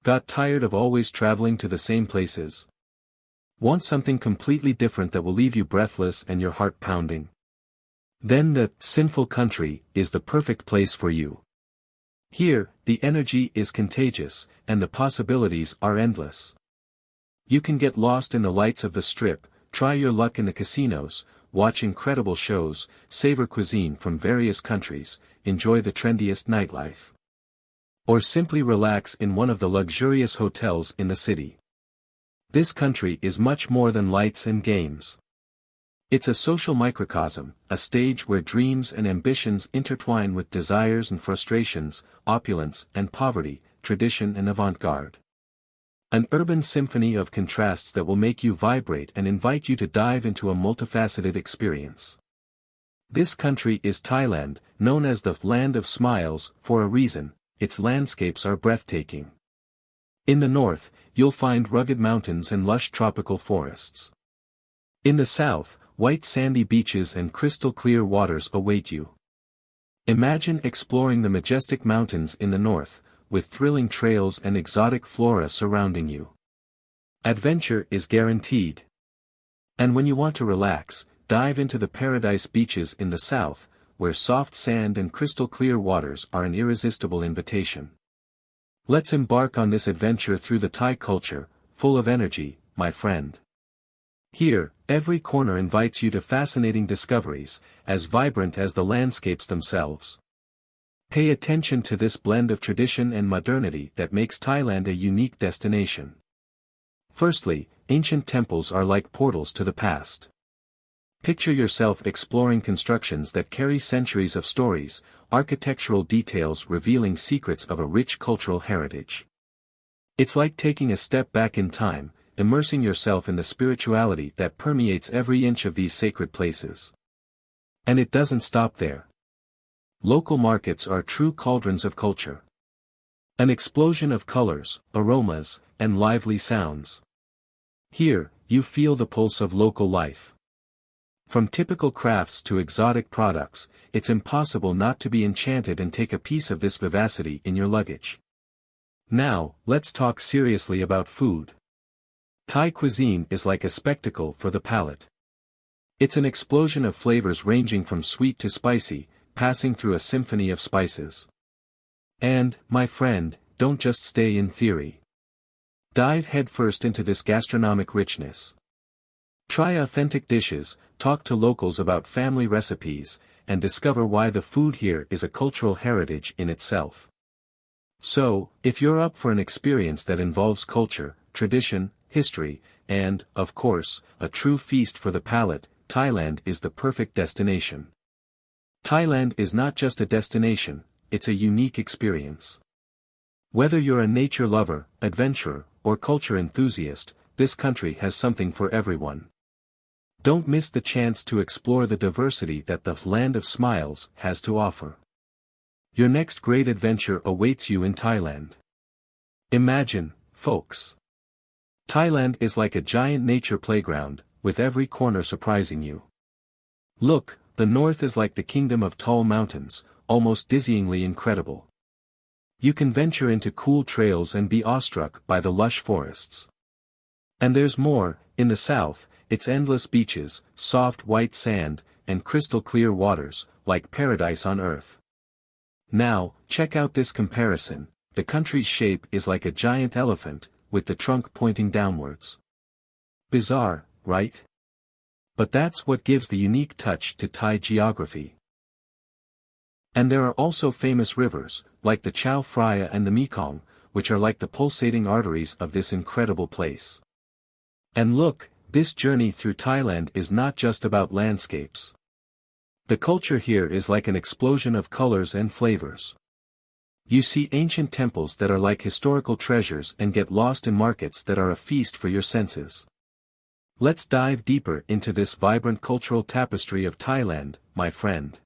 Got tired of always traveling to the same places? Want something completely different that will leave you breathless and your heart pounding? Then the sinful country is the perfect place for you. Here, the energy is contagious, and the possibilities are endless. You can get lost in the lights of the strip, try your luck in the casinos, watch incredible shows, savor cuisine from various countries, enjoy the trendiest nightlife. Or simply relax in one of the luxurious hotels in the city. This country is much more than lights and games. It's a social microcosm, a stage where dreams and ambitions intertwine with desires and frustrations, opulence and poverty, tradition and avant-garde. An urban symphony of contrasts that will make you vibrate and invite you to dive into a multifaceted experience. This country is Thailand, known as the Land of Smiles, for a reason. Its landscapes are breathtaking. In the north, you'll find rugged mountains and lush tropical forests. In the south, white sandy beaches and crystal-clear waters await you. Imagine exploring the majestic mountains in the north, with thrilling trails and exotic flora surrounding you. Adventure is guaranteed. And when you want to relax, dive into the paradise beaches in the south, where soft sand and crystal-clear waters are an irresistible invitation. Let's embark on this adventure through the Thai culture, full of energy, my friend. Here, every corner invites you to fascinating discoveries, as vibrant as the landscapes themselves. Pay attention to this blend of tradition and modernity that makes Thailand a unique destination. Firstly, ancient temples are like portals to the past. Picture yourself exploring constructions that carry centuries of stories, architectural details revealing secrets of a rich cultural heritage. It's like taking a step back in time, immersing yourself in the spirituality that permeates every inch of these sacred places. And it doesn't stop there. Local markets are true cauldrons of culture. An explosion of colors, aromas, and lively sounds. Here, you feel the pulse of local life. From typical crafts to exotic products, it's impossible not to be enchanted and take a piece of this vivacity in your luggage. Now, let's talk seriously about food. Thai cuisine is like a spectacle for the palate. It's an explosion of flavors ranging from sweet to spicy, passing through a symphony of spices. And, my friend, don't just stay in theory. Dive headfirst into this gastronomic richness. Try authentic dishes, talk to locals about family recipes, and discover why the food here is a cultural heritage in itself. So, if you're up for an experience that involves culture, tradition, history, and, of course, a true feast for the palate, Thailand is the perfect destination. Thailand is not just a destination, it's a unique experience. Whether you're a nature lover, adventurer, or culture enthusiast, this country has something for everyone. Don't miss the chance to explore the diversity that the Land of Smiles has to offer. Your next great adventure awaits you in Thailand. Imagine, folks. Thailand is like a giant nature playground, with every corner surprising you. Look, the north is like the kingdom of tall mountains, almost dizzyingly incredible. You can venture into cool trails and be awestruck by the lush forests. And there's more, in the south, it's endless beaches, soft white sand, and crystal-clear waters, like paradise on earth. Now, check out this comparison. The country's shape is like a giant elephant, with the trunk pointing downwards. Bizarre, right? But that's what gives the unique touch to Thai geography. And there are also famous rivers, like the Chao Phraya and the Mekong, which are like the pulsating arteries of this incredible place. And look, this journey through Thailand is not just about landscapes. The culture here is like an explosion of colors and flavors. You see ancient temples that are like historical treasures and get lost in markets that are a feast for your senses. Let's dive deeper into this vibrant cultural tapestry of Thailand, my friend.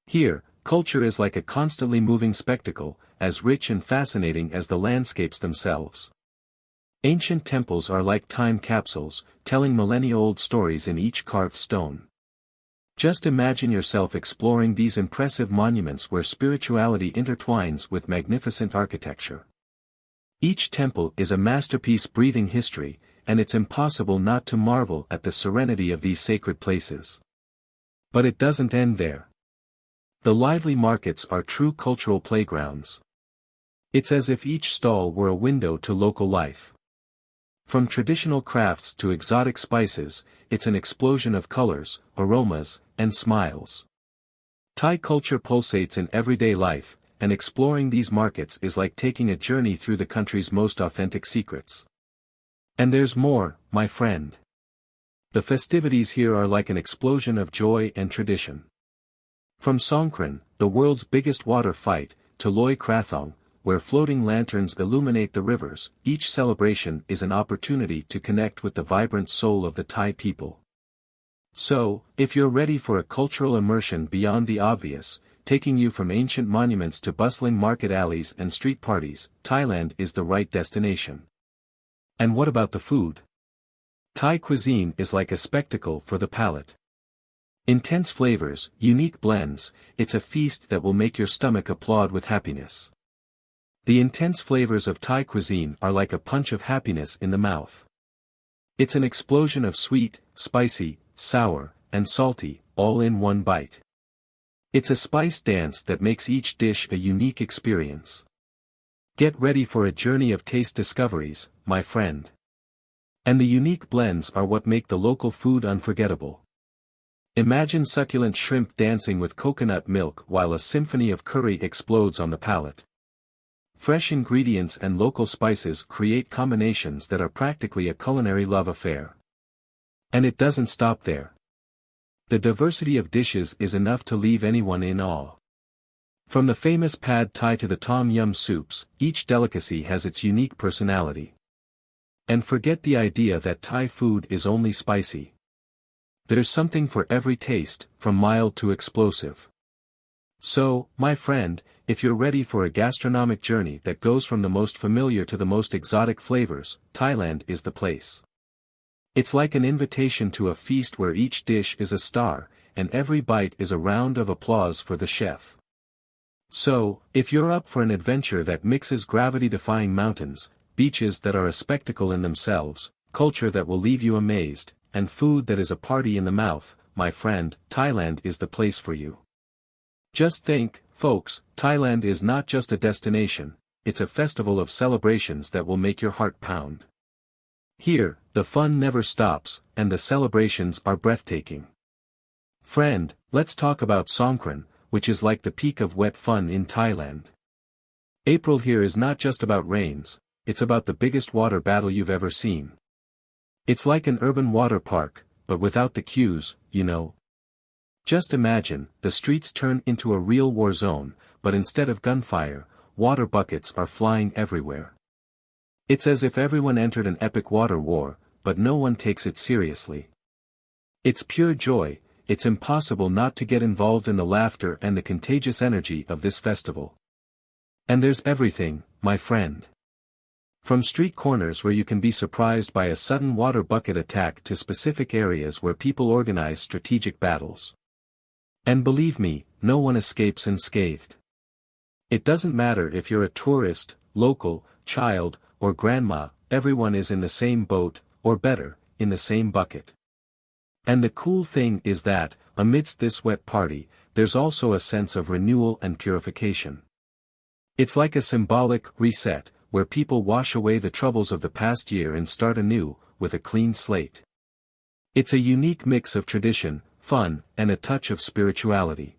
Here, culture is like a constantly moving spectacle, as rich and fascinating as the landscapes themselves. Ancient temples are like time capsules, telling millennia-old stories in each carved stone. Just imagine yourself exploring these impressive monuments where spirituality intertwines with magnificent architecture. Each temple is a masterpiece breathing history, and it's impossible not to marvel at the serenity of these sacred places. But it doesn't end there. The lively markets are true cultural playgrounds. It's as if each stall were a window to local life. From traditional crafts to exotic spices, it's an explosion of colors, aromas, and smiles. Thai culture pulsates in everyday life, and exploring these markets is like taking a journey through the country's most authentic secrets. And there's more, my friend. The festivities here are like an explosion of joy and tradition. From Songkran, the world's biggest water fight, to Loy Krathong, where floating lanterns illuminate the rivers, each celebration is an opportunity to connect with the vibrant soul of the Thai people. So, if you're ready for a cultural immersion beyond the obvious, taking you from ancient monuments to bustling market alleys and street parties, Thailand is the right destination. And what about the food? Thai cuisine is like a spectacle for the palate. Intense flavors, unique blends, it's a feast that will make your stomach applaud with happiness. The intense flavors of Thai cuisine are like a punch of happiness in the mouth. It's an explosion of sweet, spicy, sour, and salty, all in one bite. It's a spice dance that makes each dish a unique experience. Get ready for a journey of taste discoveries, my friend. And the unique blends are what make the local food unforgettable. Imagine succulent shrimp dancing with coconut milk while a symphony of curry explodes on the palate. Fresh ingredients and local spices create combinations that are practically a culinary love affair. And it doesn't stop there. The diversity of dishes is enough to leave anyone in awe. From the famous pad Thai to the tom yum soups, each delicacy has its unique personality. And forget the idea that Thai food is only spicy. There's something for every taste, from mild to explosive. So, my friend, if you're ready for a gastronomic journey that goes from the most familiar to the most exotic flavors, Thailand is the place. It's like an invitation to a feast where each dish is a star, and every bite is a round of applause for the chef. So, if you're up for an adventure that mixes gravity-defying mountains, beaches that are a spectacle in themselves, culture that will leave you amazed, and food that is a party in the mouth, my friend, Thailand is the place for you. Just think, folks, Thailand is not just a destination, it's a festival of celebrations that will make your heart pound. Here, the fun never stops, and the celebrations are breathtaking. Friend, let's talk about Songkran, which is like the peak of wet fun in Thailand. April here is not just about rains, it's about the biggest water battle you've ever seen. It's like an urban water park, but without the queues, you know. Just imagine, the streets turn into a real war zone, but instead of gunfire, water buckets are flying everywhere. It's as if everyone entered an epic water war, but no one takes it seriously. It's pure joy, it's impossible not to get involved in the laughter and the contagious energy of this festival. And there's everything, my friend. From street corners where you can be surprised by a sudden water bucket attack to specific areas where people organize strategic battles. And believe me, no one escapes unscathed. It doesn't matter if you're a tourist, local, child, or grandma, everyone is in the same boat, or better, in the same bucket. And the cool thing is that, amidst this wet party, there's also a sense of renewal and purification. It's like a symbolic reset, where people wash away the troubles of the past year and start anew, with a clean slate. It's a unique mix of tradition, fun, and a touch of spirituality.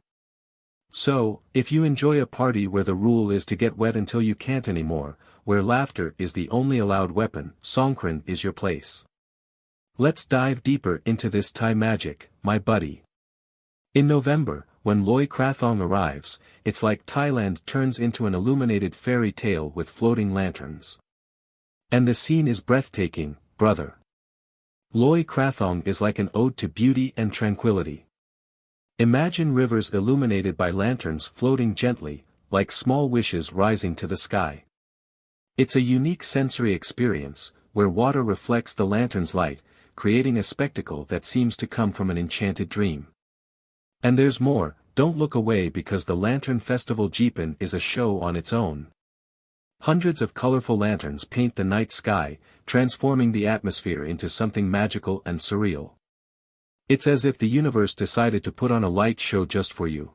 So, if you enjoy a party where the rule is to get wet until you can't anymore, where laughter is the only allowed weapon, Songkran is your place. Let's dive deeper into this Thai magic, my buddy. In November, when Loy Krathong arrives, it's like Thailand turns into an illuminated fairy tale with floating lanterns. And the scene is breathtaking, brother. Loy Krathong is like an ode to beauty and tranquility. Imagine rivers illuminated by lanterns floating gently, like small wishes rising to the sky. It's a unique sensory experience, where water reflects the lantern's light, creating a spectacle that seems to come from an enchanted dream. And there's more, don't look away because the Lantern Festival Jeepin is a show on its own. Hundreds of colorful lanterns paint the night sky, transforming the atmosphere into something magical and surreal. It's as if the universe decided to put on a light show just for you.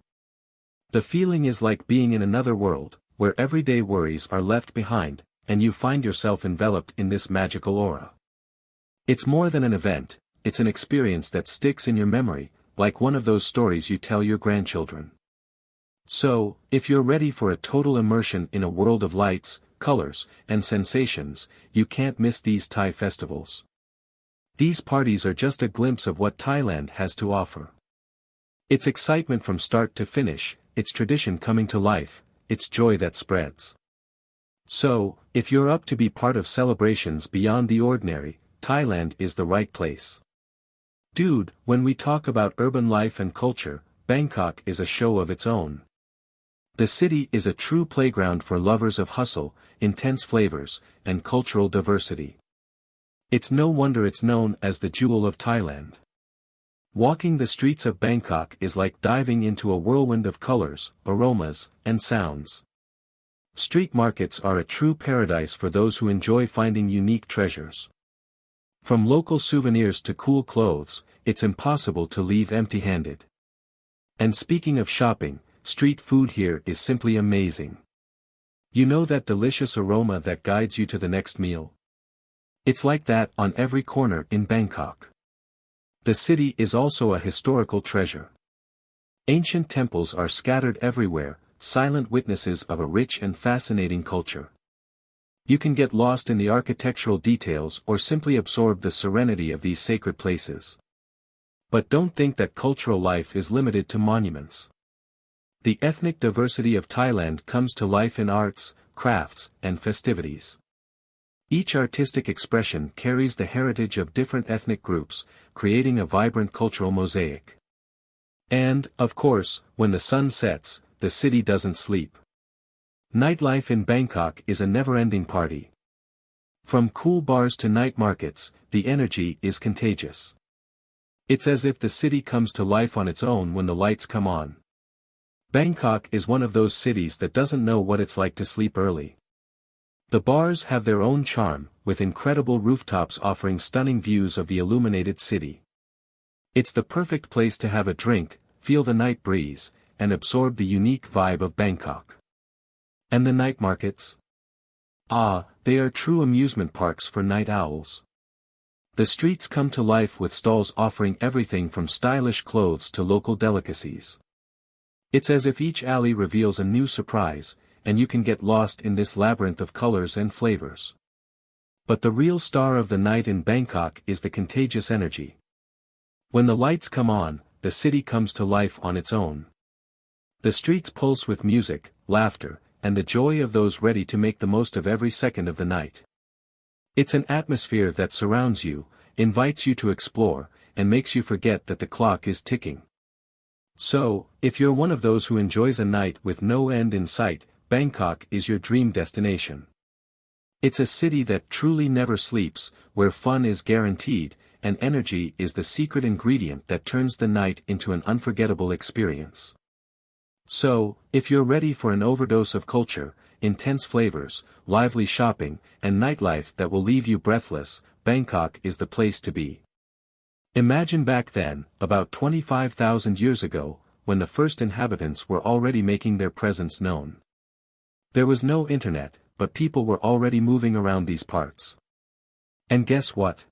The feeling is like being in another world, where everyday worries are left behind, and you find yourself enveloped in this magical aura. It's more than an event, it's an experience that sticks in your memory, like one of those stories you tell your grandchildren. So, if you're ready for a total immersion in a world of lights, colors, and sensations, you can't miss these Thai festivals. These parties are just a glimpse of what Thailand has to offer. It's excitement from start to finish, it's tradition coming to life, it's joy that spreads. So, if you're up to be part of celebrations beyond the ordinary, Thailand is the right place. Dude, when we talk about urban life and culture, Bangkok is a show of its own. The city is a true playground for lovers of hustle, intense flavors, and cultural diversity. It's no wonder it's known as the jewel of Thailand. Walking the streets of Bangkok is like diving into a whirlwind of colors, aromas, and sounds. Street markets are a true paradise for those who enjoy finding unique treasures. From local souvenirs to cool clothes, it's impossible to leave empty-handed. And speaking of shopping, street food here is simply amazing. You know that delicious aroma that guides you to the next meal? It's like that on every corner in Bangkok. The city is also a historical treasure. Ancient temples are scattered everywhere, silent witnesses of a rich and fascinating culture. You can get lost in the architectural details or simply absorb the serenity of these sacred places. But don't think that cultural life is limited to monuments. The ethnic diversity of Thailand comes to life in arts, crafts, and festivities. Each artistic expression carries the heritage of different ethnic groups, creating a vibrant cultural mosaic. And, of course, when the sun sets, the city doesn't sleep. Nightlife in Bangkok is a never-ending party. From cool bars to night markets, the energy is contagious. It's as if the city comes to life on its own when the lights come on. Bangkok is one of those cities that doesn't know what it's like to sleep early. The bars have their own charm, with incredible rooftops offering stunning views of the illuminated city. It's the perfect place to have a drink, feel the night breeze, and absorb the unique vibe of Bangkok. And the night markets? Ah, they are true amusement parks for night owls. The streets come to life with stalls offering everything from stylish clothes to local delicacies. It's as if each alley reveals a new surprise, and you can get lost in this labyrinth of colors and flavors. But the real star of the night in Bangkok is the contagious energy. When the lights come on, the city comes to life on its own. The streets pulse with music, laughter, and the joy of those ready to make the most of every second of the night. It's an atmosphere that surrounds you, invites you to explore, and makes you forget that the clock is ticking. So, if you're one of those who enjoys a night with no end in sight, Bangkok is your dream destination. It's a city that truly never sleeps, where fun is guaranteed, and energy is the secret ingredient that turns the night into an unforgettable experience. So, if you're ready for an overdose of culture, intense flavors, lively shopping, and nightlife that will leave you breathless, Bangkok is the place to be. Imagine back then, about 25,000 years ago, when the first inhabitants were already making their presence known. There was no internet, but people were already moving around these parts. And guess what?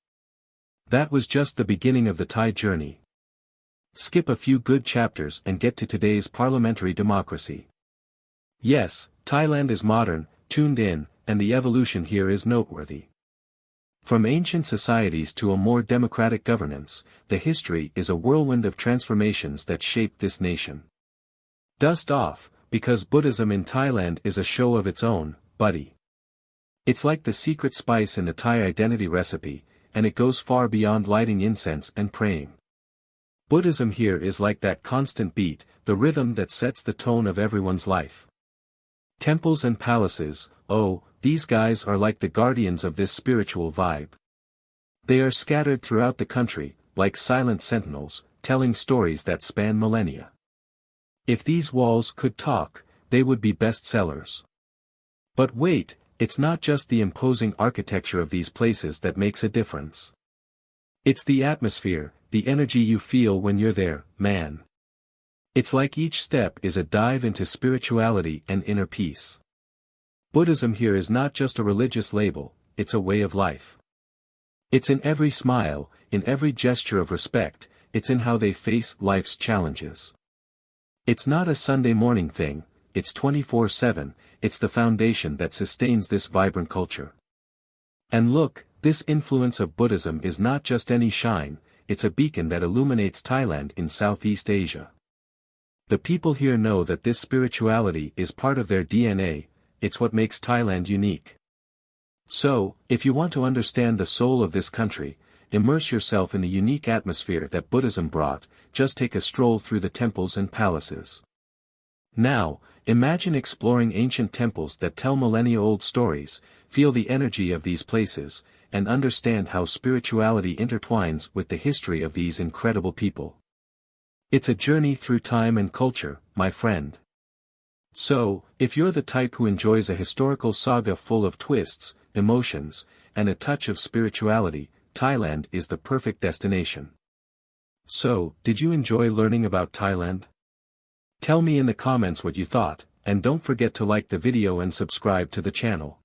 That was just the beginning of the Thai journey. Skip a few good chapters and get to today's parliamentary democracy. Yes, Thailand is modern, tuned in, and the evolution here is noteworthy. From ancient societies to a more democratic governance, the history is a whirlwind of transformations that shaped this nation. Dust off, because Buddhism in Thailand is a show of its own, buddy. It's like the secret spice in the Thai identity recipe, and it goes far beyond lighting incense and praying. Buddhism here is like that constant beat, the rhythm that sets the tone of everyone's life. Temples and palaces, oh, these guys are like the guardians of this spiritual vibe. They are scattered throughout the country, like silent sentinels, telling stories that span millennia. If these walls could talk, they would be bestsellers. But wait, it's not just the imposing architecture of these places that makes a difference. It's the atmosphere, the energy you feel when you're there, man. It's like each step is a dive into spirituality and inner peace. Buddhism here is not just a religious label, it's a way of life. It's in every smile, in every gesture of respect, it's in how they face life's challenges. It's not a Sunday morning thing, it's 24/7, it's the foundation that sustains this vibrant culture. And look, this influence of Buddhism is not just any shine, it's a beacon that illuminates Thailand in Southeast Asia. The people here know that this spirituality is part of their DNA, it's what makes Thailand unique. So, if you want to understand the soul of this country, immerse yourself in the unique atmosphere that Buddhism brought, just take a stroll through the temples and palaces. Now, imagine exploring ancient temples that tell millennia-old stories, feel the energy of these places, and understand how spirituality intertwines with the history of these incredible people. It's a journey through time and culture, my friend. So, if you're the type who enjoys a historical saga full of twists, emotions, and a touch of spirituality, Thailand is the perfect destination. So, did you enjoy learning about Thailand? Tell me in the comments what you thought, and don't forget to like the video and subscribe to the channel.